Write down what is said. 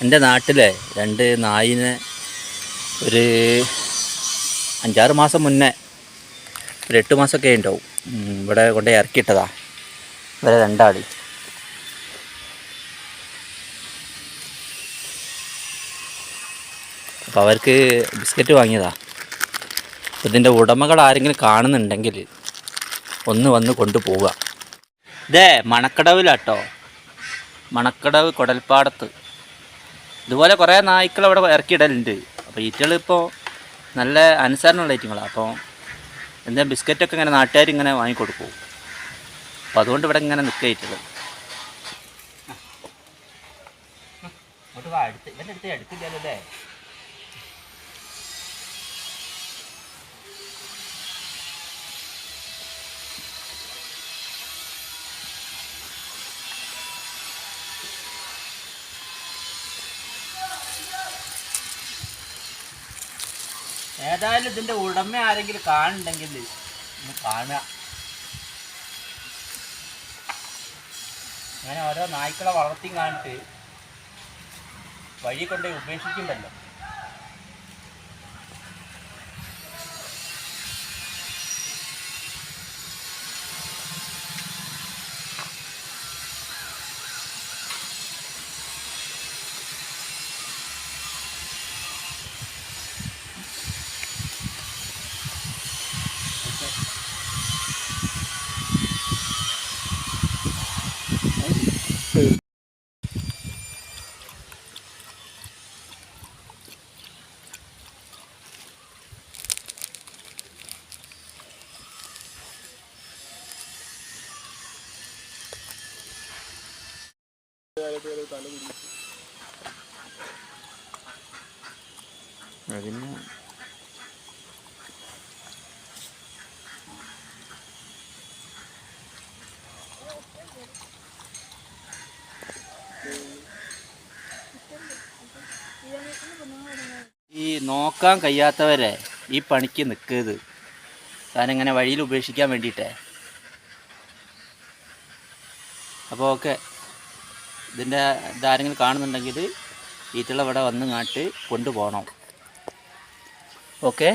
എൻ്റെ നാട്ടിലെ രണ്ട് നായിനെ ഒരു 5-6 മാസം മുന്നേ ഒരു 8 മാസമൊക്കെ ഉണ്ടാവും ഇവിടെ കൊണ്ട് ഇറക്കിയിട്ടതാ. ഇവരെ രണ്ടാൾ. അപ്പോൾ അവർക്ക് ബിസ്ക്കറ്റ് വാങ്ങിയതാ. ഇതിൻ്റെ ഉടമകൾ ആരെങ്കിലും കാണുന്നുണ്ടെങ്കിൽ ഒന്ന് വന്ന് കൊണ്ടുപോവുക. ഇതേ മണക്കടവിലാട്ടോ, മണക്കടവ് കുടൽപ്പാടത്ത് ഇതുപോലെ കുറേ നായ്ക്കൾ അവിടെ ഇറക്കിയിടലുണ്ട്. അപ്പോൾ ഈറ്റകളിപ്പോൾ നല്ല അനുസരണമുള്ള ഐറ്റങ്ങളാണ്. അപ്പോൾ എന്താ ബിസ്ക്കറ്റൊക്കെ ഇങ്ങനെ നാട്ടുകാർ ഇങ്ങനെ വാങ്ങിക്കൊടുക്കും. അപ്പോൾ അതുകൊണ്ട് ഇവിടെ ഇങ്ങനെ നിൽക്കുക ഈറ്റകൾ. ഇവൻ്റെ അടുത്ത് എടുക്കില്ലല്ലോ അല്ലേ? ഏതായാലും ഇതിൻ്റെ ഉടമ ആരെങ്കിലും കാണുന്നുണ്ടെങ്കിൽ ഒന്ന് കാണുക. അങ്ങനെ ഓരോ നായ്ക്കളെ വളർത്തി കാണിട്ട് വഴി കൊണ്ടുപോയി ഉപേക്ഷിക്കുന്നുണ്ടല്ലോ. അതിന് ഈ നോക്കാൻ കഴിയാത്തവരെ ഈ പണിക്ക് നിൽക്കരുത്. കാരണം ഇങ്ങനെ വഴിയിൽ ഉപേക്ഷിക്കാൻ വേണ്ടിയിട്ടേ. അപ്പോൾ ഓക്കെ, ഇതിൻ്റെ ഇതാരെങ്കിലും കാണുന്നുണ്ടെങ്കിൽ ഈറ്റുള്ള ഇവിടെ വന്ന് കാട്ട് കൊണ്ടുപോകണം. ഓക്കെ.